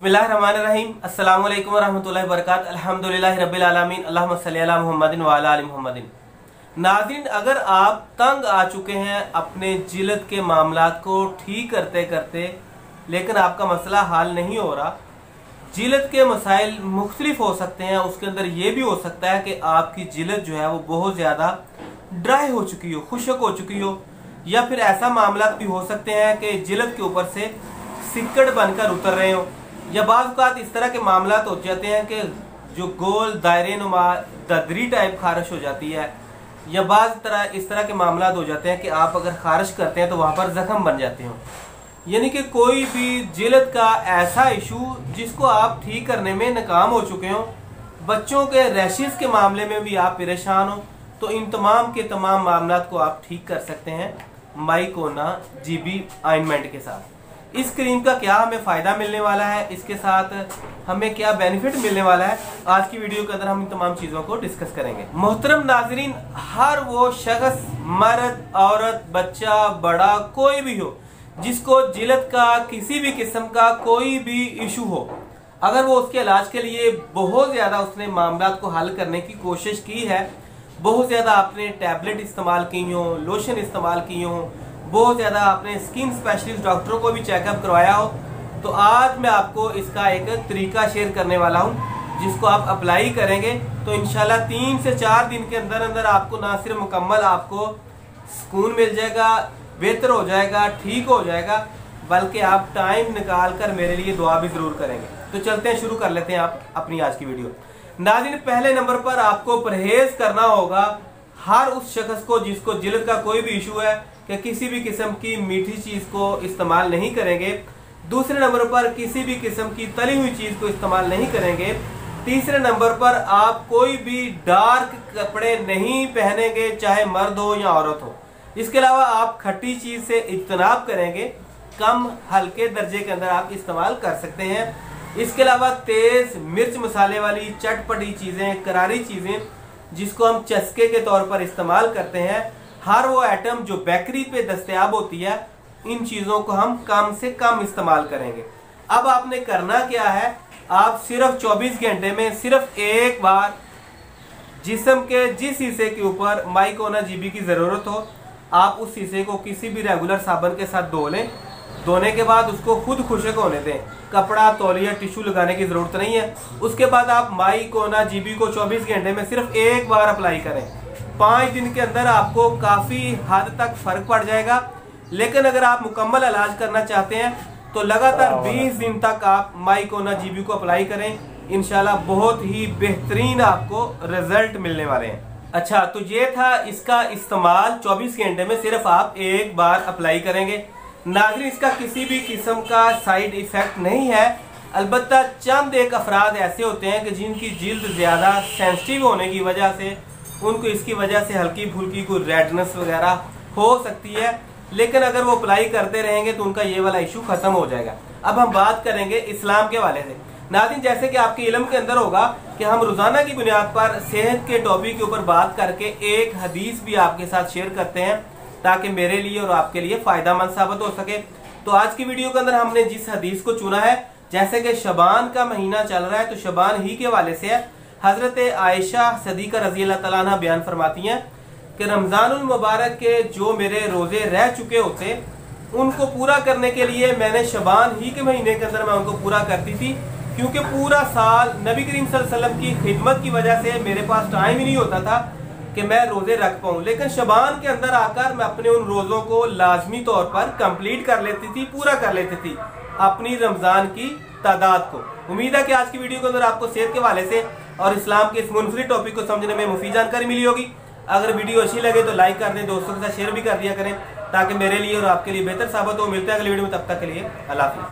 बिस्मिल्लाहिर्रहमानिर्रहीम। अस्सलामु अलैकुम वरहमतुल्लाहि वबरकातुहू। अल्हम्दुलिल्लाहि रब्बिल आलमीन। अल्लाहुम्मा सल्लि अला मुहम्मदिन व अला आलि मुहम्मदिन। नाज़रीन, अगर आप तंग आ चुके हैं अपने जिल्द के मामलात को ठीक करते करते लेकिन आपका मसला हल नहीं हो रहा, जिल्द के मसाइल मुख्तलिफ हो सकते हैं। उसके अंदर ये भी हो सकता है कि आपकी जिल्द जो है वो बहुत ज़्यादा ड्राई हो चुकी हो, खुश्क हो चुकी हो, या फिर ऐसा मामला भी हो सकते हैं कि जिल्द के ऊपर से सिक्कड़ बनकर उतर रहे हो, या बाज़ औक़ात इस तरह के मामला हो जाते हैं कि जो गोल दायरे नुमा ददरी टाइप खारिश हो जाती है, या इस तरह के मामला हो जाते हैं कि आप अगर खारिश करते हैं तो वहाँ पर जख्म बन जाते हो। यानी कि कोई भी जिल्द का ऐसा इशू जिसको आप ठीक करने में नाकाम हो चुके हो, बच्चों के रैशेस के मामले में भी आप परेशान हो, तो इन तमाम के तमाम मामला को आप ठीक कर सकते हैं माइकोना जीबी ऑइंटमेंट के साथ। इस क्रीम का क्या हमें फ़ायदा मिलने वाला है, इसके साथ हमें क्या बेनिफिट मिलने वाला है, आज की वीडियो के अंदर हम इन तमाम चीज़ों को डिस्कस करेंगे। मोहतरम नाजरीन, हर वो शख्स, मर्द, औरत, बच्चा, बड़ा, कोई भी हो जिसको जिल्द का किसी भी किस्म का कोई भी इशू हो, अगर वो उसके इलाज के लिए बहुत ज़्यादा उसने मामला को हल करने की कोशिश की है, बहुत ज़्यादा आपने टैबलेट इस्तेमाल की हो, लोशन इस्तेमाल की हो, बहुत ज़्यादा आपने स्किन स्पेशलिस्ट डॉक्टरों को भी चेकअप करवाया हो, तो आज मैं आपको इसका एक तरीका शेयर करने वाला हूँ जिसको आप अप्लाई करेंगे तो इंशाल्लाह 3 से 4 दिन के अंदर अंदर आपको ना सिर्फ मुकम्मल आपको सुकून मिल जाएगा, बेहतर हो जाएगा, ठीक हो जाएगा, बल्कि आप टाइम निकाल कर मेरे लिए दुआ भी ज़रूर करेंगे। तो चलते हैं, शुरू कर लेते हैं आप अपनी आज की वीडियो। नाज़रीन, पहले नंबर पर आपको परहेज़ करना होगा हर उस शख्स को जिसको जिल्द का कोई भी इशू है कि किसी भी किस्म की मीठी चीज़ को इस्तेमाल नहीं करेंगे। दूसरे नंबर पर किसी भी किस्म की तली हुई चीज़ को इस्तेमाल नहीं करेंगे। तीसरे नंबर पर आप कोई भी डार्क कपड़े नहीं पहनेंगे, चाहे मर्द हो या औरत हो। इसके अलावा आप खट्टी चीज़ से इज्तनाब करेंगे, कम हल्के दर्जे के अंदर आप इस्तेमाल कर सकते हैं। इसके अलावा तेज़ मिर्च मसाले वाली चटपटी चीज़ें, करारी चीज़ें जिसको हम चस्के के तौर पर इस्तेमाल करते हैं, हर वो आइटम जो बेकरी पे दस्तयाब होती है, इन चीज़ों को हम कम से कम इस्तेमाल करेंगे। अब आपने करना क्या है, आप सिर्फ 24 घंटे में सिर्फ एक बार जिस्म के जिस हिस्से के ऊपर माइकोना जीबी की ज़रूरत हो, आप उस हिस्से को किसी भी रेगुलर साबुन के साथ धो लें। धोने के बाद उसको खुद खुश्क होने दें, कपड़ा, तौलिया, टिश्यू लगाने की ज़रूरत नहीं है। उसके बाद आप माइकोना जीबी को 24 घंटे में सिर्फ एक बार अप्लाई करें। 5 दिन के अंदर आपको काफ़ी हद तक फ़र्क पड़ जाएगा। लेकिन अगर आप मुकम्मल इलाज करना चाहते हैं तो लगातार 20 दिन तक आप माइकोना जीबी को अप्लाई करें। इंशाल्लाह बहुत ही बेहतरीन आपको रिजल्ट मिलने वाले हैं। अच्छा, तो ये था इसका इस्तेमाल। 24 घंटे में सिर्फ आप एक बार अप्लाई करेंगे। नाज़रीन, इसका किसी भी किस्म का साइड इफ़ेक्ट नहीं है। अलबत्ता चंद एक अफराद ऐसे होते हैं कि जिनकी जिल्द ज़्यादा सेंसिटिव होने की वजह से उनको इसकी वजह से हल्की फुल्की कोई रेडनेस वगैरह हो सकती है, लेकिन अगर वो अप्लाई करते रहेंगे तो उनका ये वाला इशू ख़त्म हो जाएगा। अब हम बात करेंगे इस्लाम के हवाले से। नाज़रीन, जैसे कि आपके इल्म के अंदर होगा कि हम रोज़ाना की बुनियाद पर सेहत के टॉपिक के ऊपर बात करके एक हदीस भी आपके साथ शेयर करते हैं ताकि मेरे लिए और आपके लिए फ़ायदामंद साबित हो सके। तो आज की वीडियो के अंदर हमने जिस हदीस को चुना है, जैसे कि शबान का महीना चल रहा है, तो शबान ही के हवाले से है। हज़रत आयशा सदीक़ा रज़ी अल्लाह तआला अन्हा बयान फरमाती हैं कि रमज़ानुल मुबारक के जो मेरे रोज़े रह चुके होते उनको पूरा करने के लिए मैंने शबान ही के महीने के अंदर मैं उनको पूरा करती थी, क्योंकि पूरा साल नबी करीम सल्लल्लाहु अलैहि वसल्लम की खिदमत की वजह से मेरे पास टाइम ही नहीं होता था कि मैं रोज़े रख पाऊँ। लेकिन शबान के अंदर आकर मैं अपने उन रोज़ों को लाजमी तौर पर कंप्लीट कर लेती थी, पूरा कर लेती थी अपनी रमज़ान की तादाद को। उम्मीद है कि आज की वीडियो के अंदर आपको सेहत के हवाले से और इस्लाम के इस मुनफरिद टॉपिक को समझने में मुफीद जानकारी मिली होगी। अगर वीडियो अच्छी लगे तो लाइक कर दें, दोस्तों के साथ शेयर भी कर दिया करें ताकि मेरे लिए और आपके लिए बेहतर साबित हो। मिलते हैं अगली वीडियो में, तब तक के लिए अल्लाह हाफ़िज़।